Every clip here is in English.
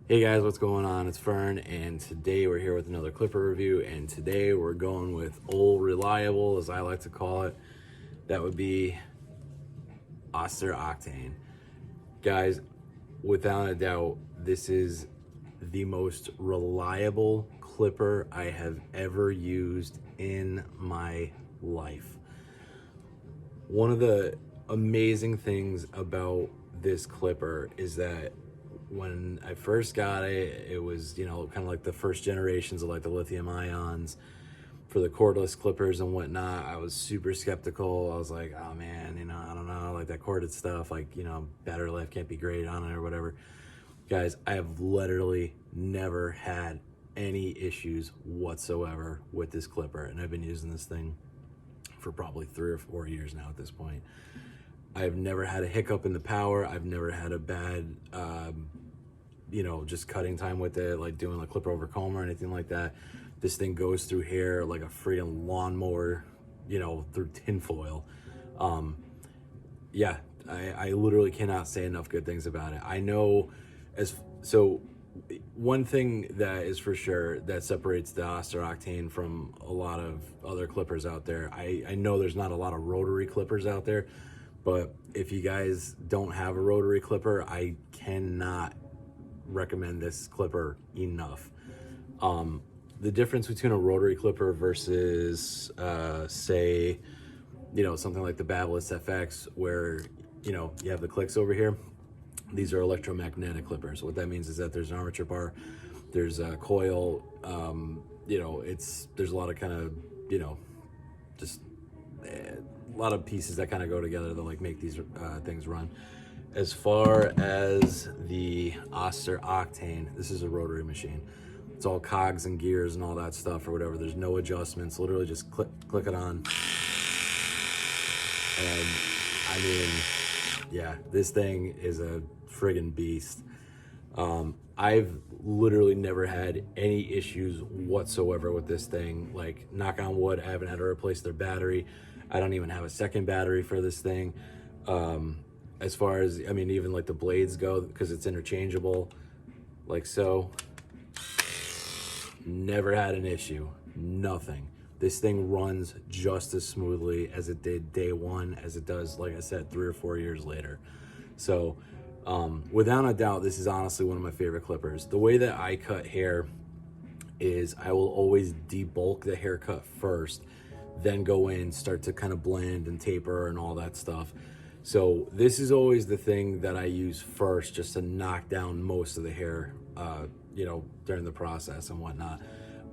Hey guys, what's going on? It's Fern, and today we're here with another clipper review, and today we're going with old reliable, as I like to call it. That would be Oster Octane. Guys, without a doubt, this is the most reliable clipper I have ever used in my life. One of the amazing things about this clipper is that when I first got it, it was, kind of like the first generations of like the lithium ions for the cordless clippers and whatnot. I was super skeptical. I was like, oh man, I don't know, like that corded stuff, like, battery life can't be great on it or whatever. Guys, I have literally never had any issues whatsoever with this clipper, and I've been using this thing for probably 3 or 4 years now at this point. I've never had a hiccup in the power. I've never had a bad, just cutting time with it, like doing a clipper over comb or anything like that. This thing goes through hair like a freaking lawnmower, through tinfoil. Yeah, I literally cannot say enough good things about it. I know one thing that is for sure that separates the Oster Octane from a lot of other clippers out there. I know there's not a lot of rotary clippers out there, but if you guys don't have a rotary clipper, I cannot recommend this clipper enough. The difference between a rotary clipper versus, say, something like the Babyliss FX, where, you have the clicks over here. These are electromagnetic clippers. What that means is that there's an armature bar, there's a coil, there's a lot of kind of, just a lot of pieces that kind of go together to like make these things run. As far as the Oster Octane, this is a rotary machine. It's all cogs and gears and all that stuff or whatever. There's no adjustments. Literally just click it on. And I mean, yeah, this thing is a friggin' beast. I've literally never had any issues whatsoever with this thing. Like, knock on wood, I haven't had to replace their battery. I don't even have a second battery for this thing. As far as, even like the blades go, because it's interchangeable, like so. Never had an issue, nothing. This thing runs just as smoothly as it did day one, as it does, like I said, 3 or 4 years later. So without a doubt, this is honestly one of my favorite clippers. The way that I cut hair is I will always debulk the haircut first, then go in, start to kind of blend and taper and all that stuff. So this is always the thing that I use first, just to knock down most of the hair, during the process and whatnot.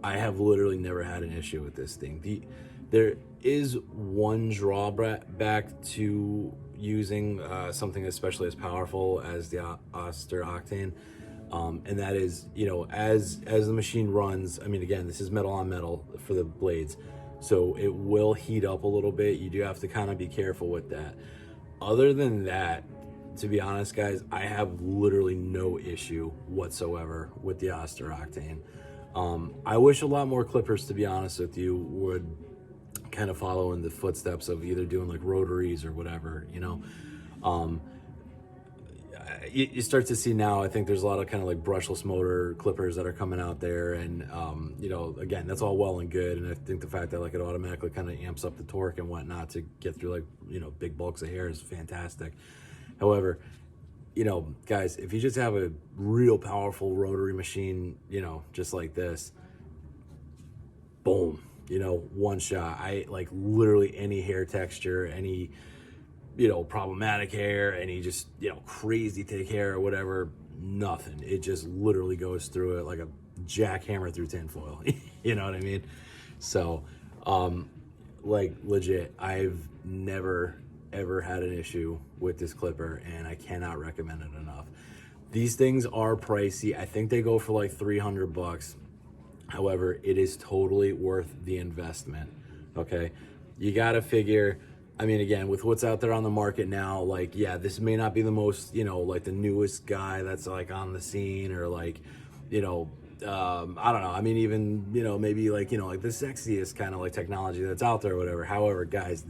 I have literally never had an issue with this thing. There is one drawback to using something especially as powerful as the Oster Octane, and that is, as the machine runs, again, this is metal on metal for the blades, so it will heat up a little bit. You do have to kind of be careful with that. Other than that, to be honest, guys, I have literally no issue whatsoever with the Oster Octane. I wish a lot more clippers, to be honest with you, would kind of follow in the footsteps of either doing like rotaries or whatever, you start to see now, I think there's a lot of kind of like brushless motor clippers that are coming out there, and again, that's all well and good, and I think the fact that like it automatically kind of amps up the torque and whatnot to get through like big bulks of hair is fantastic. However, guys, if you just have a real powerful rotary machine, just like this, boom, one shot. I like literally any hair texture, any problematic hair, any just crazy thick hair or whatever, nothing. It just literally goes through it like a jackhammer through tinfoil. You know what I mean? So like legit, I've never ever had an issue with this clipper, and I cannot recommend it enough. These things are pricey. I think they go for like $300. However, it is totally worth the investment. Okay, you gotta figure, again, with what's out there on the market now, like, yeah, this may not be the most, like the newest guy that's like on the scene, or like, I don't know. Even, maybe like, like the sexiest kind of like technology that's out there or whatever. However, guys,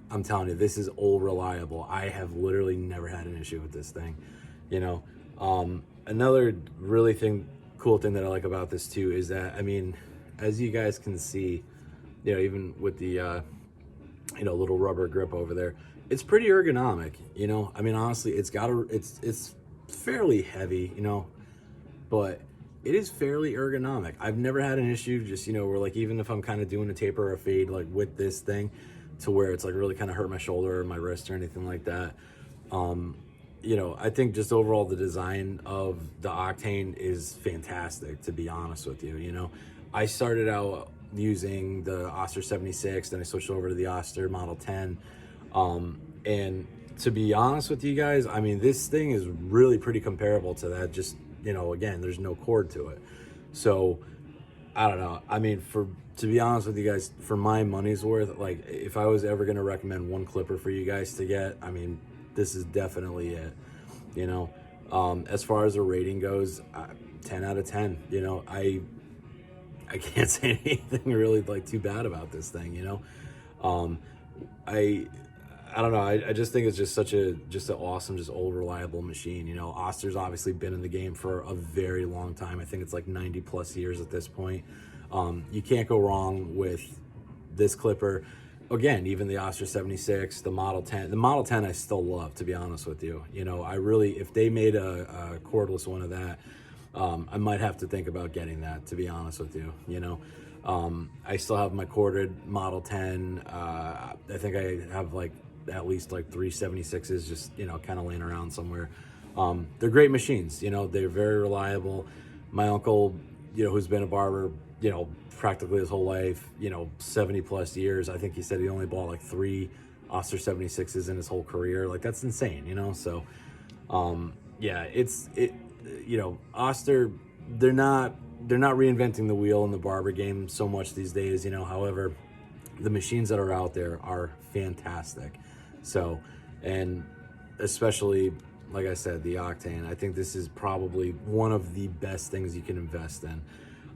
I'm telling you, this is old reliable. I have literally never had an issue with this thing. another really cool thing that I like about this too is that, I mean, as you guys can see, you know, even with the you know, little rubber grip over there, it's pretty ergonomic, you know. I mean, honestly, it's fairly heavy, you know, but it is fairly ergonomic. I've never had an issue, just, you know, where like, even if I'm kind of doing a taper or a fade like with this thing, to where it's like really kind of hurt my shoulder or my wrist or anything like that. You know, I think just overall the design of the Octane is fantastic, to be honest with you. You know, I started out using the Oster 76, then I switched over to the Oster Model 10. And to be honest with you guys, I mean, this thing is really pretty comparable to that. Just, you know, again, there's no cord to it. So I don't know. I mean, to be honest with you guys, for my money's worth, like if I was ever going to recommend one clipper for you guys to get, I mean, this is definitely it, you know. As far as the rating goes, 10 out of 10, you know. I can't say anything really like too bad about this thing, you know. I don't know. I just think it's just such an awesome, just old reliable machine. You know, Oster's obviously been in the game for a very long time. I think it's like 90 plus years at this point. You can't go wrong with this clipper. Again, even the Oster 76, the Model 10. The Model 10 I still love, to be honest with you. You know, I really, if they made a cordless one of that, I might have to think about getting that, to be honest with you. You know, I still have my corded Model 10. I think I have like at least like 3 76s just, you know, kind of laying around somewhere. They're great machines, you know, they're very reliable. My uncle, you know, who's been a barber, you know, practically his whole life, you know, 70 plus years. I think he said he only bought like 3 Oster 76s in his whole career. Like, that's insane, you know? So, yeah, you know, Oster, they're not reinventing the wheel in the barber game so much these days, you know. However, the machines that are out there are fantastic. So, and especially, like I said, the Octane, I think this is probably one of the best things you can invest in.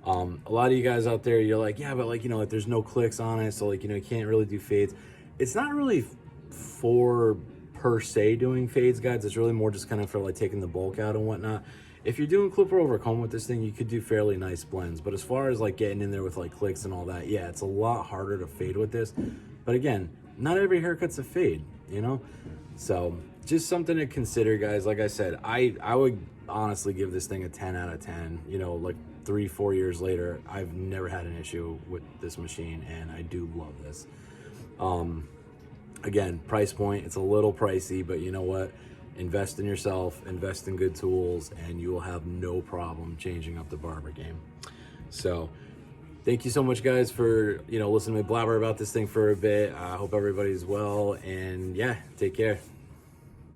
A lot of you guys out there, you're like, yeah, but like, you know, like there's no clicks on it, so like, you know, you can't really do fades. It's not really for per se doing fades, guys. It's really more just kind of for like taking the bulk out and whatnot. If you're doing clipper over comb with this thing, you could do fairly nice blends. But as far as like getting in there with like clicks and all that, yeah, it's a lot harder to fade with this. But again, not every haircut's a fade, you know? So just something to consider, guys. Like I said, I would honestly give this thing a 10 out of 10. You know, like 3-4 years later, I've never had an issue with this machine, and I do love this. Again, price point, it's a little pricey, but you know what? Invest in yourself, invest in good tools, and you will have no problem changing up the barber game. So thank you so much, guys, for, you know, listening to me blabber about this thing for a bit. I hope everybody's well, and yeah, take care.